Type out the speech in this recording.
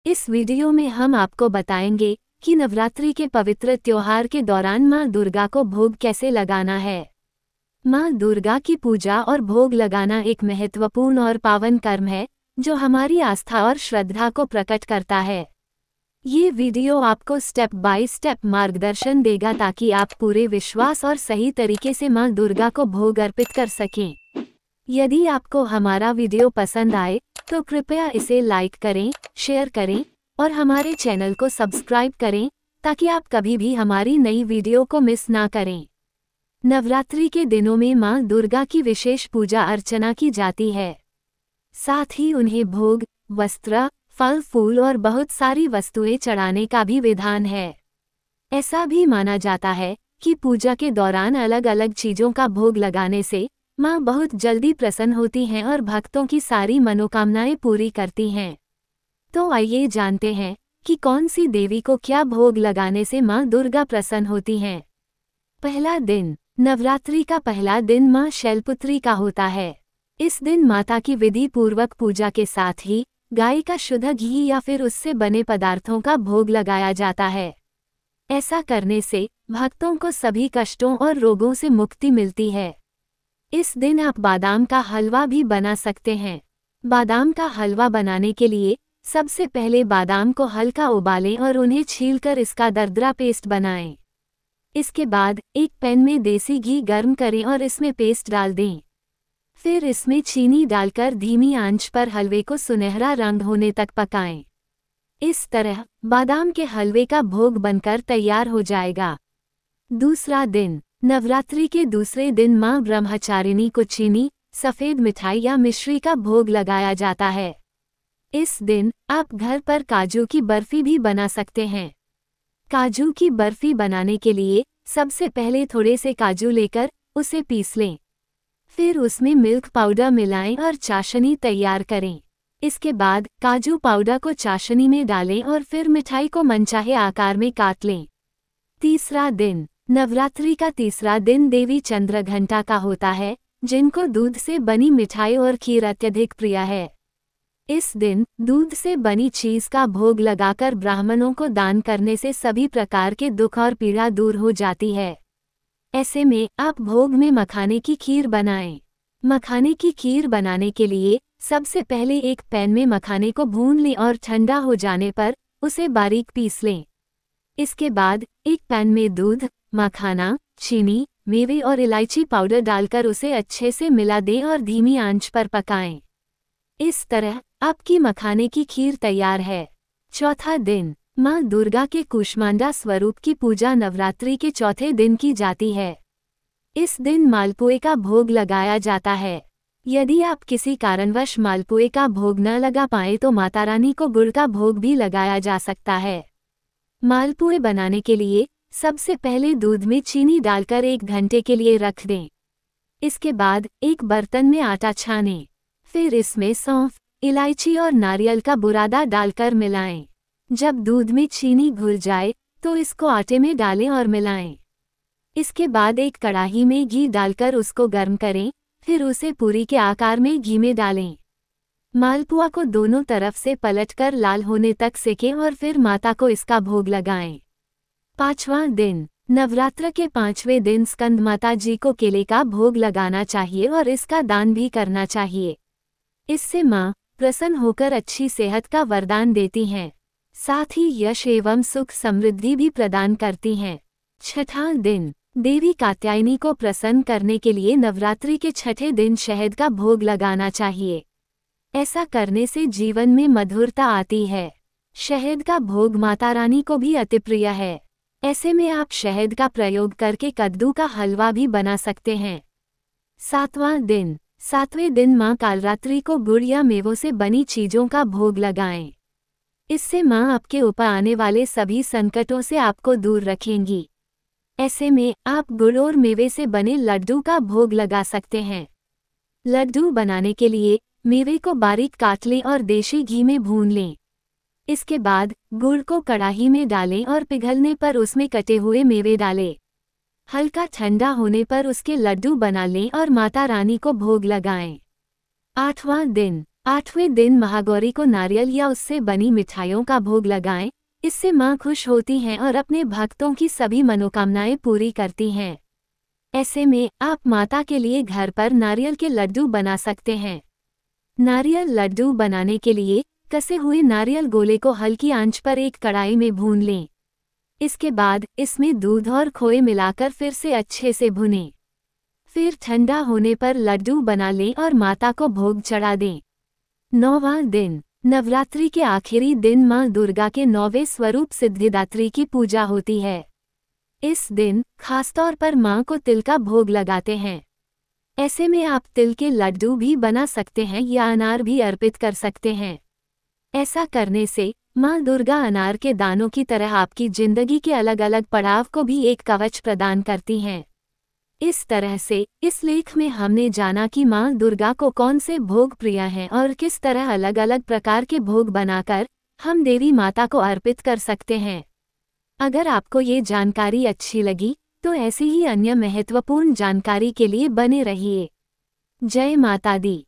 इस वीडियो में हम आपको बताएंगे कि नवरात्रि के पवित्र त्योहार के दौरान मां दुर्गा को भोग कैसे लगाना है। मां दुर्गा की पूजा और भोग लगाना एक महत्वपूर्ण और पावन कर्म है जो हमारी आस्था और श्रद्धा को प्रकट करता है। ये वीडियो आपको स्टेप बाय स्टेप मार्गदर्शन देगा ताकि आप पूरे विश्वास और सही तरीके से मां दुर्गा को भोग अर्पित कर सकें। यदि आपको हमारा वीडियो पसंद आए तो कृपया इसे लाइक करें, शेयर करें और हमारे चैनल को सब्सक्राइब करें ताकि आप कभी भी हमारी नई वीडियो को मिस ना करें। नवरात्रि के दिनों में मां दुर्गा की विशेष पूजा अर्चना की जाती है। साथ ही उन्हें भोग, वस्त्र, फल फूल और बहुत सारी वस्तुएं चढ़ाने का भी विधान है। ऐसा भी माना जाता है कि पूजा के दौरान अलग अलग चीजों का भोग लगाने से मां बहुत जल्दी प्रसन्न होती हैं और भक्तों की सारी मनोकामनाएं पूरी करती हैं। तो आइए जानते हैं कि कौन सी देवी को क्या भोग लगाने से मां दुर्गा प्रसन्न होती हैं। पहला दिन। नवरात्रि का पहला दिन मां शैलपुत्री का होता है। इस दिन माता की विधि पूर्वक पूजा के साथ ही गाय का शुद्ध घी या फिर उससे बने पदार्थों का भोग लगाया जाता है। ऐसा करने से भक्तों को सभी कष्टों और रोगों से मुक्ति मिलती है। इस दिन आप बादाम का हलवा भी बना सकते हैं। बादाम का हलवा बनाने के लिए सबसे पहले बादाम को हल्का उबालें और उन्हें छीलकर इसका दरदरा पेस्ट बनाएं। इसके बाद एक पैन में देसी घी गर्म करें और इसमें पेस्ट डाल दें। फिर इसमें चीनी डालकर धीमी आंच पर हलवे को सुनहरा रंग होने तक पकाएं। इस तरह बादाम के हलवे का भोग बनकर तैयार हो जाएगा। दूसरा दिन। नवरात्रि के दूसरे दिन मां ब्रह्मचारिणी को चीनी, सफ़ेद मिठाई या मिश्री का भोग लगाया जाता है। इस दिन आप घर पर काजू की बर्फी भी बना सकते हैं। काजू की बर्फी बनाने के लिए सबसे पहले थोड़े से काजू लेकर उसे पीस लें। फिर उसमें मिल्क पाउडर मिलाएं और चाशनी तैयार करें। इसके बाद काजू पाउडर को चाशनी में डालें और फिर मिठाई को मनचाहे आकार में काट लें। तीसरा दिन। नवरात्रि का तीसरा दिन देवी चंद्रघंटा का होता है, जिनको दूध से बनी मिठाई और खीर अत्यधिक प्रिय है। इस दिन दूध से बनी चीज का भोग लगाकर ब्राह्मणों को दान करने से सभी प्रकार के दुख और पीड़ा दूर हो जाती है। ऐसे में आप भोग में मखाने की खीर बनाएं। मखाने की खीर बनाने के लिए सबसे पहले एक पैन में मखाने को भून लें और ठंडा हो जाने पर उसे बारीक पीस लें। इसके बाद एक पैन में दूध, मखाना, चीनी, मेवे और इलायची पाउडर डालकर उसे अच्छे से मिला दें और धीमी आंच पर पकाएं। इस तरह आपकी मखाने की खीर तैयार है। चौथा दिन। मां दुर्गा के कूष्मांडा स्वरूप की पूजा नवरात्रि के चौथे दिन की जाती है। इस दिन मालपुए का भोग लगाया जाता है। यदि आप किसी कारणवश मालपुए का भोग न लगा पाए तो माता रानी को गुड़ का भोग भी लगाया जा सकता है। मालपुए बनाने के लिए सबसे पहले दूध में चीनी डालकर 1 घंटे के लिए रख दें। इसके बाद एक बर्तन में आटा छानें। फिर इसमें सौंफ, इलायची और नारियल का बुरादा डालकर मिलाएं। जब दूध में चीनी घुल जाए तो इसको आटे में डालें और मिलाएं। इसके बाद एक कढ़ाई में घी डालकर उसको गर्म करें, फिर उसे पूरी के आकार में घी में डालें। मालपुआ को दोनों तरफ से पलटकर लाल होने तक सेकें और फिर माता को इसका भोग लगाएं। पांचवां दिन। नवरात्र के 5वें दिन स्कंद माता जी को केले का भोग लगाना चाहिए और इसका दान भी करना चाहिए। इससे मां प्रसन्न होकर अच्छी सेहत का वरदान देती हैं। साथ ही यश एवं सुख समृद्धि भी प्रदान करती हैं। छठा दिन। देवी कात्यायनी को प्रसन्न करने के लिए नवरात्रि के छठे दिन शहद का भोग लगाना चाहिए। ऐसा करने से जीवन में मधुरता आती है। शहद का भोग माता रानी को भी अति प्रिय है। ऐसे में आप शहद का प्रयोग करके कद्दू का हलवा भी बना सकते हैं। सातवां दिन। 7वें दिन मां कालरात्रि को गुड़ या मेवों से बनी चीजों का भोग लगाएं। इससे मां आपके ऊपर आने वाले सभी संकटों से आपको दूर रखेंगी। ऐसे में आप गुड़ और मेवे से बने लड्डू का भोग लगा सकते हैं। लड्डू बनाने के लिए मेवे को बारीक काट लें और देशी घी में भून लें। इसके बाद गुड़ को कढ़ाई में डालें और पिघलने पर उसमें कटे हुए मेवे डालें। हल्का ठंडा होने पर उसके लड्डू बना लें और माता रानी को भोग लगाएं। 8वां दिन। 8वें दिन महागौरी को नारियल या उससे बनी मिठाइयों का भोग लगाएं। इससे माँ खुश होती हैं और अपने भक्तों की सभी मनोकामनाएं पूरी करती हैं। ऐसे में आप माता के लिए घर पर नारियल के लड्डू बना सकते हैं। नारियल लड्डू बनाने के लिए कसे हुए नारियल गोले को हल्की आंच पर एक कढ़ाई में भून लें। इसके बाद इसमें दूध और खोए मिलाकर फिर से अच्छे से भुनें। फिर ठंडा होने पर लड्डू बना लें और माता को भोग चढ़ा दें। 9वां दिन। नवरात्रि के आखिरी दिन माँ दुर्गा के 9वें स्वरूप सिद्धिदात्री की पूजा होती है। इस दिन खासतौर पर माँ को तिल का भोग लगाते हैं। ऐसे में आप तिल के लड्डू भी बना सकते हैं या अनार भी अर्पित कर सकते हैं। ऐसा करने से माँ दुर्गा अनार के दानों की तरह आपकी जिंदगी के अलग अलग पड़ाव को भी एक कवच प्रदान करती हैं। इस तरह से इस लेख में हमने जाना कि माँ दुर्गा को कौन से भोग प्रिय हैं और किस तरह अलग अलग प्रकार के भोग बनाकर हम देवी माता को अर्पित कर सकते हैं। अगर आपको ये जानकारी अच्छी लगी तो ऐसी ही अन्य महत्वपूर्ण जानकारी के लिए बने रहिए। जय माता दी।